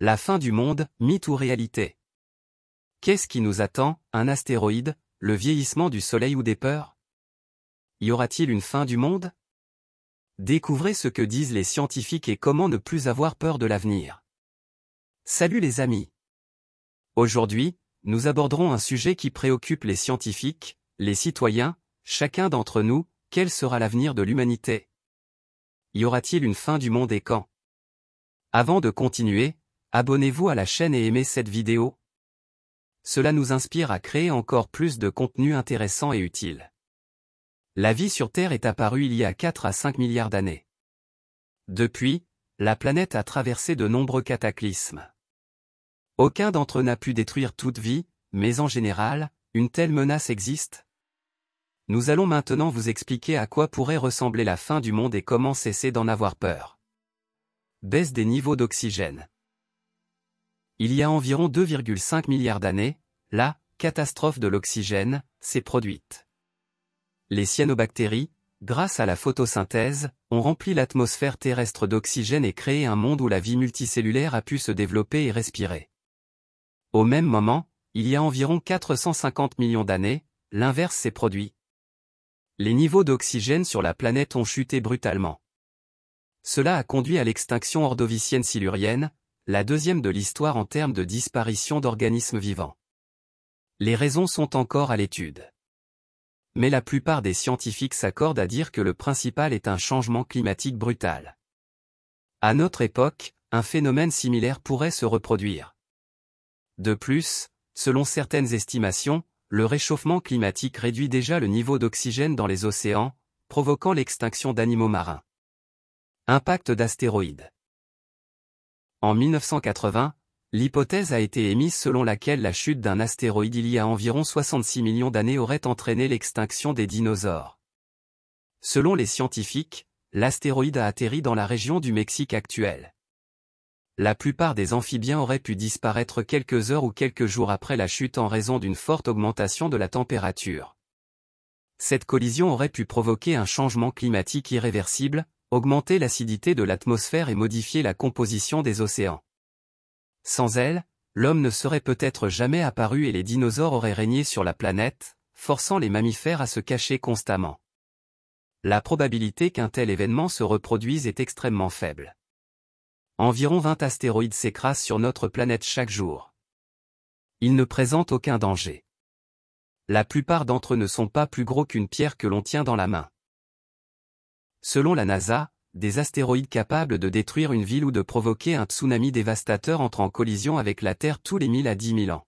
La fin du monde, mythe ou réalité? Qu'est-ce qui nous attend, un astéroïde, le vieillissement du Soleil ou des peurs? Y aura-t-il une fin du monde? Découvrez ce que disent les scientifiques et comment ne plus avoir peur de l'avenir. Salut les amis! Aujourd'hui, nous aborderons un sujet qui préoccupe les scientifiques, les citoyens, chacun d'entre nous. Quel sera l'avenir de l'humanité? Y aura-t-il une fin du monde et quand? Avant de continuer, abonnez-vous à la chaîne et aimez cette vidéo. Cela nous inspire à créer encore plus de contenu intéressant et utile. La vie sur Terre est apparue il y a 4 à 5 milliards d'années. Depuis, la planète a traversé de nombreux cataclysmes. Aucun d'entre eux n'a pu détruire toute vie, mais en général, une telle menace existe. Nous allons maintenant vous expliquer à quoi pourrait ressembler la fin du monde et comment cesser d'en avoir peur. Baisse des niveaux d'oxygène. Il y a environ 2,5 milliards d'années, la catastrophe de l'oxygène s'est produite. Les cyanobactéries, grâce à la photosynthèse, ont rempli l'atmosphère terrestre d'oxygène et créé un monde où la vie multicellulaire a pu se développer et respirer. Au même moment, il y a environ 450 millions d'années, l'inverse s'est produit. Les niveaux d'oxygène sur la planète ont chuté brutalement. Cela a conduit à l'extinction ordovicienne silurienne, la deuxième de l'histoire en termes de disparition d'organismes vivants. Les raisons sont encore à l'étude. Mais la plupart des scientifiques s'accordent à dire que le principal est un changement climatique brutal. À notre époque, un phénomène similaire pourrait se reproduire. De plus, selon certaines estimations, le réchauffement climatique réduit déjà le niveau d'oxygène dans les océans, provoquant l'extinction d'animaux marins. Impact d'astéroïdes. En 1980, l'hypothèse a été émise selon laquelle la chute d'un astéroïde il y a environ 66 millions d'années aurait entraîné l'extinction des dinosaures. Selon les scientifiques, l'astéroïde a atterri dans la région du Mexique actuelle. La plupart des amphibiens auraient pu disparaître quelques heures ou quelques jours après la chute en raison d'une forte augmentation de la température. Cette collision aurait pu provoquer un changement climatique irréversible, augmenter l'acidité de l'atmosphère et modifier la composition des océans. Sans elle, l'homme ne serait peut-être jamais apparu et les dinosaures auraient régné sur la planète, forçant les mammifères à se cacher constamment. La probabilité qu'un tel événement se reproduise est extrêmement faible. Environ 20 astéroïdes s'écrasent sur notre planète chaque jour. Ils ne présentent aucun danger. La plupart d'entre eux ne sont pas plus gros qu'une pierre que l'on tient dans la main. Selon la NASA, des astéroïdes capables de détruire une ville ou de provoquer un tsunami dévastateur entrent en collision avec la Terre tous les 1000 à 10 000 ans.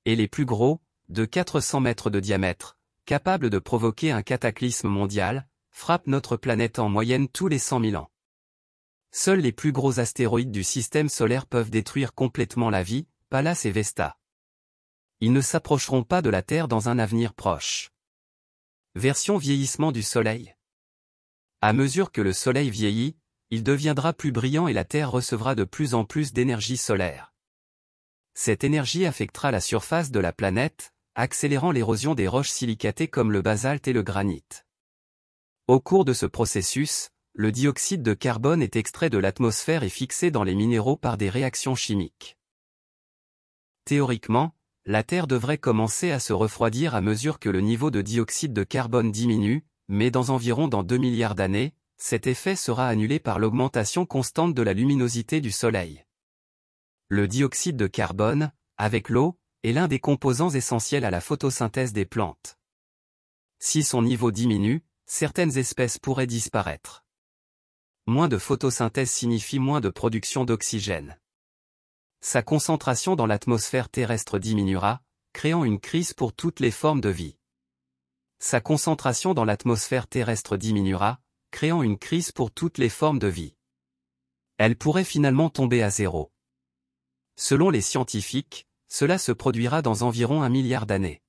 Et les plus gros, de 400 mètres de diamètre, capables de provoquer un cataclysme mondial, frappent notre planète en moyenne tous les 100 000 ans. Seuls les plus gros astéroïdes du système solaire peuvent détruire complètement la vie, Pallas et Vesta. Ils ne s'approcheront pas de la Terre dans un avenir proche. Version vieillissement du Soleil. À mesure que le Soleil vieillit, il deviendra plus brillant et la Terre recevra de plus en plus d'énergie solaire. Cette énergie affectera la surface de la planète, accélérant l'érosion des roches silicatées comme le basalte et le granit. Au cours de ce processus, le dioxyde de carbone est extrait de l'atmosphère et fixé dans les minéraux par des réactions chimiques. Théoriquement, la Terre devrait commencer à se refroidir à mesure que le niveau de dioxyde de carbone diminue, mais dans 2 milliards d'années, cet effet sera annulé par l'augmentation constante de la luminosité du Soleil. Le dioxyde de carbone, avec l'eau, est l'un des composants essentiels à la photosynthèse des plantes. Si son niveau diminue, certaines espèces pourraient disparaître. Moins de photosynthèse signifie moins de production d'oxygène. Sa concentration dans l'atmosphère terrestre diminuera, créant une crise pour toutes les formes de vie. Sa concentration dans l'atmosphère terrestre diminuera, créant une crise pour toutes les formes de vie. Elle pourrait finalement tomber à zéro. Selon les scientifiques, cela se produira dans environ 1 milliard d'années.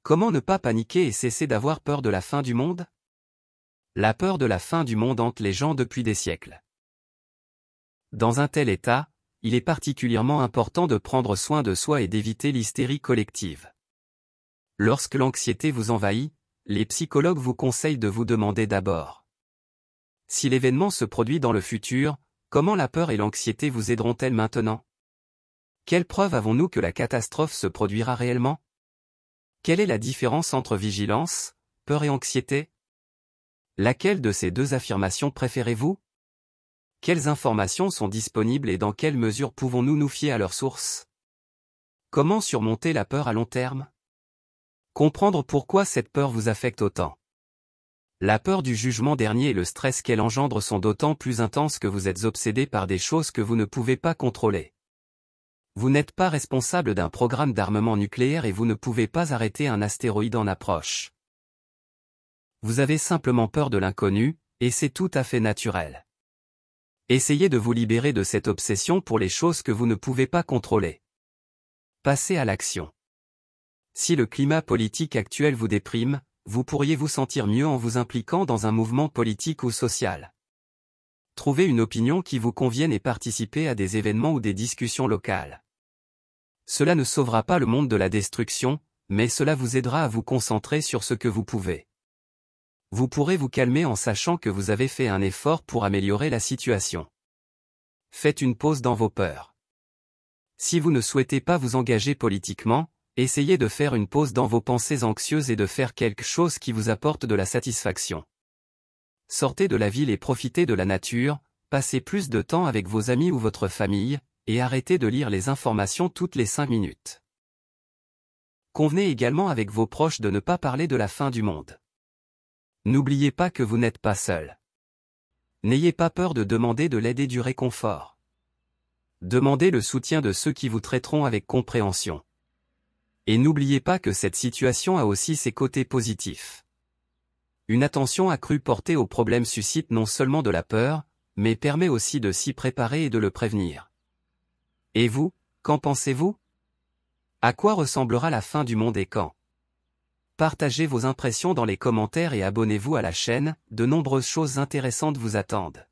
Comment ne pas paniquer et cesser d'avoir peur de la fin du monde? La peur de la fin du monde hante les gens depuis des siècles. Dans un tel état, il est particulièrement important de prendre soin de soi et d'éviter l'hystérie collective. Lorsque l'anxiété vous envahit, les psychologues vous conseillent de vous demander d'abord si l'événement se produit dans le futur, Comment la peur et l'anxiété vous aideront-elles maintenant? Quelle preuve avons-nous que la catastrophe se produira réellement? Quelle est la différence entre vigilance, peur et anxiété? Laquelle de ces deux affirmations préférez-vous? Quelles informations sont disponibles et dans quelle mesure pouvons-nous nous fier à leur source? Comment surmonter la peur à long terme? Comprendre pourquoi cette peur vous affecte autant. La peur du jugement dernier et le stress qu'elle engendre sont d'autant plus intenses que vous êtes obsédé par des choses que vous ne pouvez pas contrôler. Vous n'êtes pas responsable d'un programme d'armement nucléaire et vous ne pouvez pas arrêter un astéroïde en approche. Vous avez simplement peur de l'inconnu, et c'est tout à fait naturel. Essayez de vous libérer de cette obsession pour les choses que vous ne pouvez pas contrôler. Passez à l'action. Si le climat politique actuel vous déprime, vous pourriez vous sentir mieux en vous impliquant dans un mouvement politique ou social. Trouvez une opinion qui vous convienne et participez à des événements ou des discussions locales. Cela ne sauvera pas le monde de la destruction, mais cela vous aidera à vous concentrer sur ce que vous pouvez. Vous pourrez vous calmer en sachant que vous avez fait un effort pour améliorer la situation. Faites une pause dans vos peurs. Si vous ne souhaitez pas vous engager politiquement, essayez de faire une pause dans vos pensées anxieuses et de faire quelque chose qui vous apporte de la satisfaction. Sortez de la ville et profitez de la nature, passez plus de temps avec vos amis ou votre famille, et arrêtez de lire les informations toutes les 5 minutes. Convenez également avec vos proches de ne pas parler de la fin du monde. N'oubliez pas que vous n'êtes pas seul. N'ayez pas peur de demander de l'aide et du réconfort. Demandez le soutien de ceux qui vous traiteront avec compréhension. Et n'oubliez pas que cette situation a aussi ses côtés positifs. Une attention accrue portée au problème suscite non seulement de la peur, mais permet aussi de s'y préparer et de le prévenir. Et vous, qu'en pensez-vous? À quoi ressemblera la fin du monde et quand? Partagez vos impressions dans les commentaires et abonnez-vous à la chaîne, de nombreuses choses intéressantes vous attendent.